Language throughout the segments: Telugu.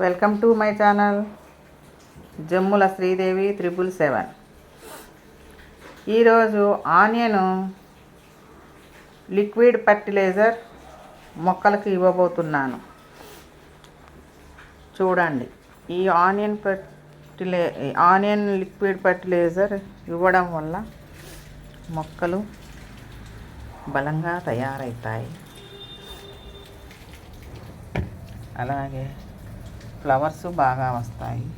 Welcome to my channel Jammula Sridevi 777. ఈరోజు ఆనియన్ లిక్విడ్ ఫర్టిలైజర్ మొక్కలకు ఇవ్వబోతున్నాను. చూడండి, ఈ ఆనియన్ లిక్విడ్ ఫర్టిలైజర్ ఇవ్వడం వల్ల మొక్కలు బలంగా తయారవుతాయి. అలాగే ఫ్లవర్స్ బాగా వస్తాయి.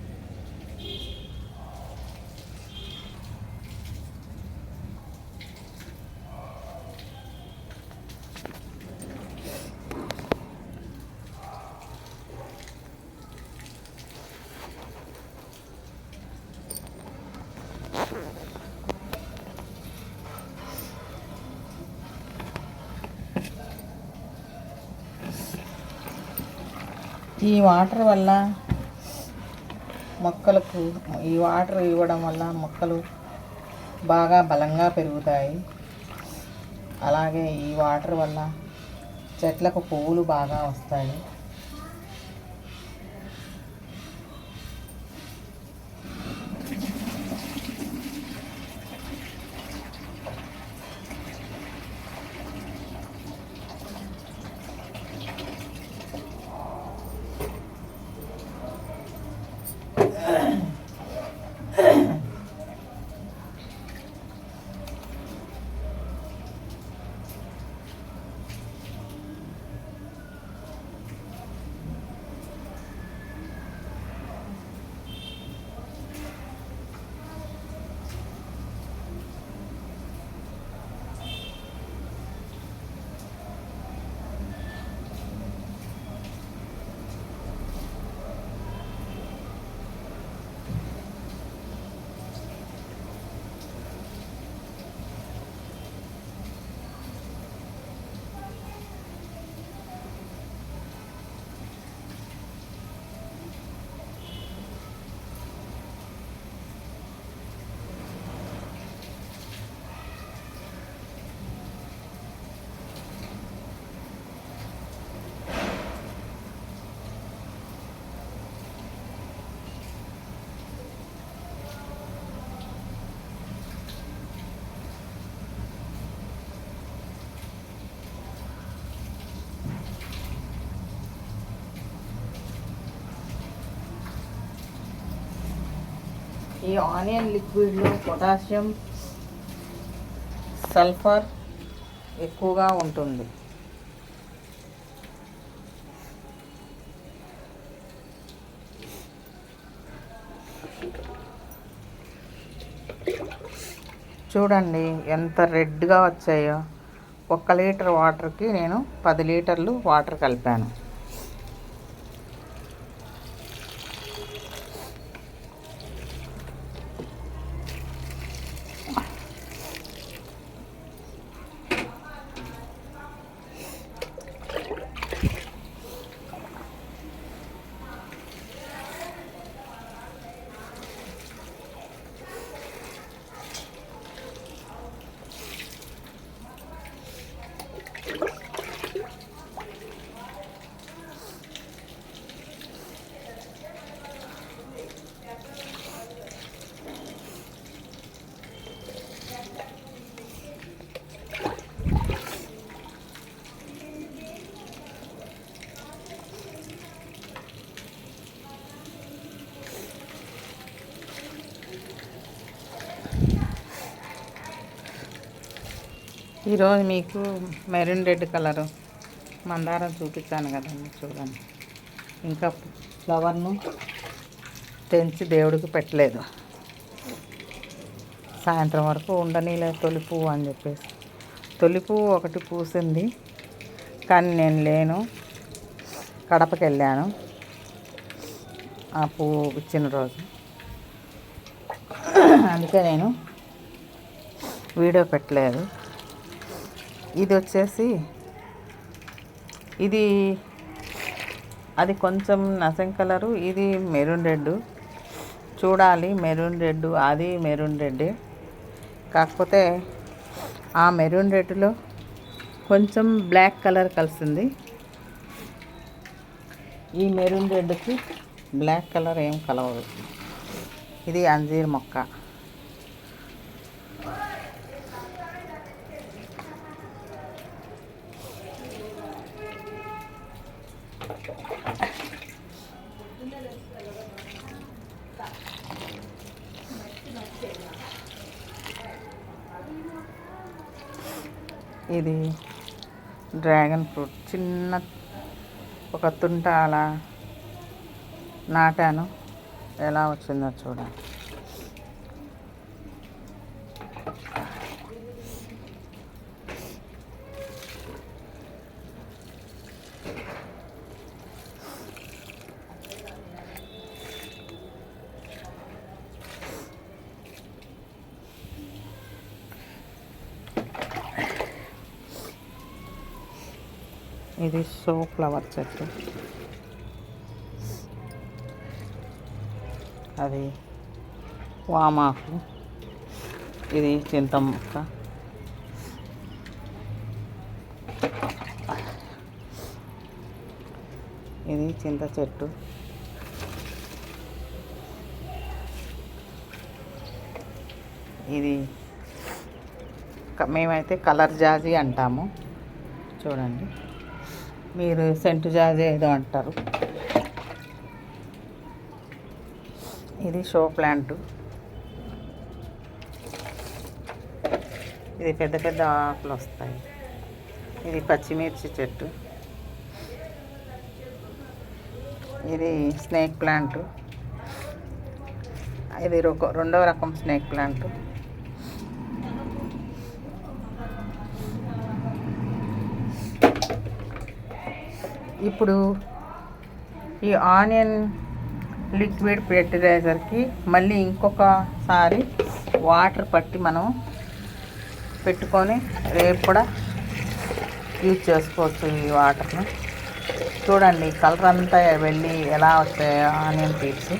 ఈ వాటర్ వల్ల మొక్కలకు ఈ వాటర్ ఇవ్వడం వల్ల మొక్కలు బాగా బలంగా పెరుగుతాయి. అలాగే ఈ వాటర్ వల్ల చెట్లకు పువ్వులు బాగా వస్తాయి. ఈ ఆనియన్ లిక్విడ్లో పొటాషియం, సల్ఫర్ ఎక్కువగా ఉంటుంది. చూడండి ఎంత రెడ్గా వచ్చాయో. 1 లీటర్ వాటర్కి నేను 10 లీటర్లు వాటర్ కలిపాను. ఈరోజు మీకు మెరూన్ రెడ్ కలరు మందారం చూపించాను కదండి. చూడండి, ఇంకా ఫ్లవర్ను తెంచి దేవుడికి పెట్టలేదు. సాయంత్రం వరకు ఉండనీలే తొలి పువ్వు అని చెప్పేసి. తొలి పువ్వు ఒకటి పూసింది, కానీ నేను లేను, కడపకి వెళ్ళాను ఆ పువ్వు ఇచ్చిన రోజు. అందుకే నేను వీడియో పెట్టలేదు. ఇది వచ్చేసి అది కొంచెం నసం కలరు, ఇది మెరూన్ రెడ్. చూడాలి, మెరూన్ రెడ్, అది మెరూన్ రెడ్డే. కాకపోతే ఆ మెరూన్ రెడ్లో కొంచెం బ్లాక్ కలర్ కలిసింది. ఈ మెరూన్ రెడ్కి బ్లాక్ కలర్ ఏం కలవదు. ఇది అంజీర్ మొక్క. ఇది డ్రాగన్ ఫ్రూట్. చిన్న ఒక తుంట అలా నాటాను, ఎలా వచ్చిందో చూడండి. ఇది షో ఫ్లవర్ చెట్టు. అది వామాకు. ఇది చింత మొక్క. ఇది చింత చెట్టు. ఇది మేమైతే కలర్ జాజి అంటాము, చూడండి. మీరు సెంటు జాజి ఏదో అంటారు. ఇది షో ప్లాంట్. ఇది పెద్ద పెద్ద ఆకులు వస్తాయి. ఇది పచ్చిమిర్చి చెట్టు. ఇది స్నేక్ ప్లాంట్. ఇది రెండవ రకం స్నేక్ ప్లాంట్. ఇప్పుడు ఈ ఆనియన్ లిక్విడ్ ఫెర్టిలైజర్కి మళ్ళీ ఇంకొకసారి వాటర్ పట్టి మనం పెట్టుకొని రేపు కూడా యూజ్ చేసుకోవచ్చు ఈ వాటర్ని. చూడండి కలర్ అంతా వెళ్ళి ఎలా వస్తాయో ఆనియన్ సీడ్స్.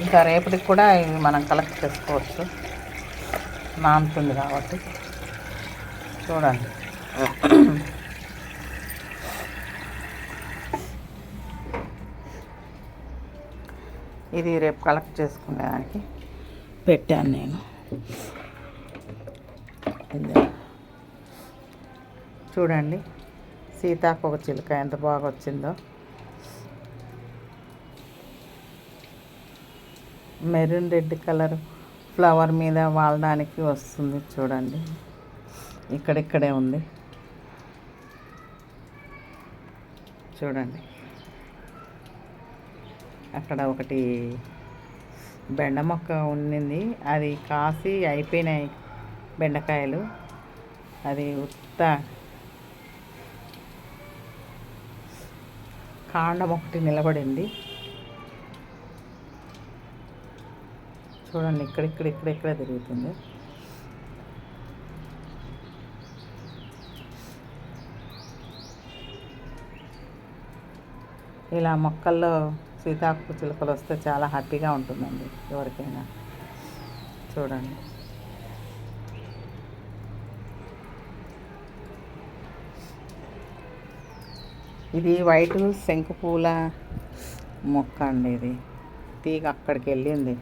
ఇంకా రేపటికి కూడా ఇవి మనం కలెక్ట్ చేసుకోవచ్చు, నానుతుంది కాబట్టి. చూడండి. ఇది రేపు కలెక్ట్ చేసుకునేదానికి పెట్టాను నేను. చూడండి సీతాకోక చిలుక ఎంత బాగా వచ్చిందో. మెరూన్ రెడ్ కలర్ ఫ్లవర్ మీద వాలడానికి వస్తుంది. చూడండి ఇక్కడిక్కడే ఉంది, చూడండి. అక్కడ ఒకటి బెండ మొక్క ఉండింది, అది కాసి అయిపోయినాయి బెండకాయలు. అది ఉత్త కాండం ఒకటి నిలబడింది. చూడండి ఇక్కడిక్కడ తిరుగుతుంది. ఇలా మొక్కల్లో సీతాకోక చిలుకలు వస్తే చాలా హ్యాపీగా ఉంటుందండి ఎవరికైనా. చూడండి ఇది వైట్ శంకు పూల మొక్క అండి. ఇది తీగ అక్కడికి వెళ్ళింది,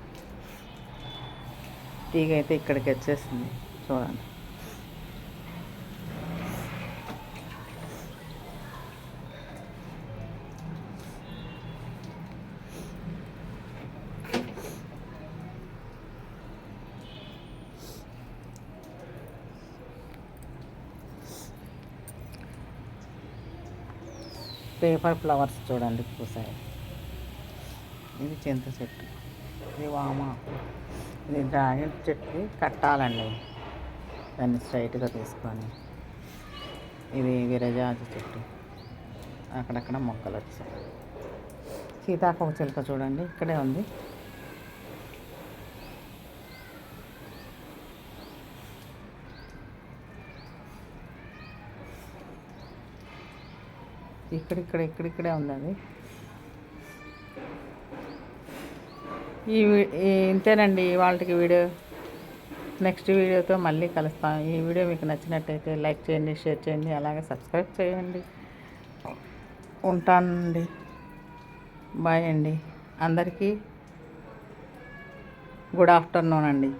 తీగ అయితే ఇక్కడికి వచ్చేసింది. చూడండి పేపర్ ఫ్లవర్స్ చూడండి పూసాయి. ఇది చింత చెట్టు. ఇది వామాకు. ఇది డ్రాగన్ చెట్టు కట్టాలండి, దాన్ని స్ట్రైట్గా తీసుకొని. ఇది విరజాజి చెట్టు. అక్కడక్కడ మొక్కలు వచ్చాయి. సీతాకోక చిలుక చూడండి ఇక్కడే ఉంది. ఇక్కడిక్కడే ఉంది అది. ఇంతేనండి వాళ్ళకి వీడియో. నెక్స్ట్ వీడియోతో మళ్ళీ కలుస్తాం. ఈ వీడియో మీకు నచ్చినట్టయితే లైక్ చేయండి, షేర్ చేయండి, అలాగే సబ్స్క్రైబ్ చేయండి. ఉంటానండి. బాయ్ అండి. అందరికీ గుడ్ ఆఫ్టర్నూన్ అండి.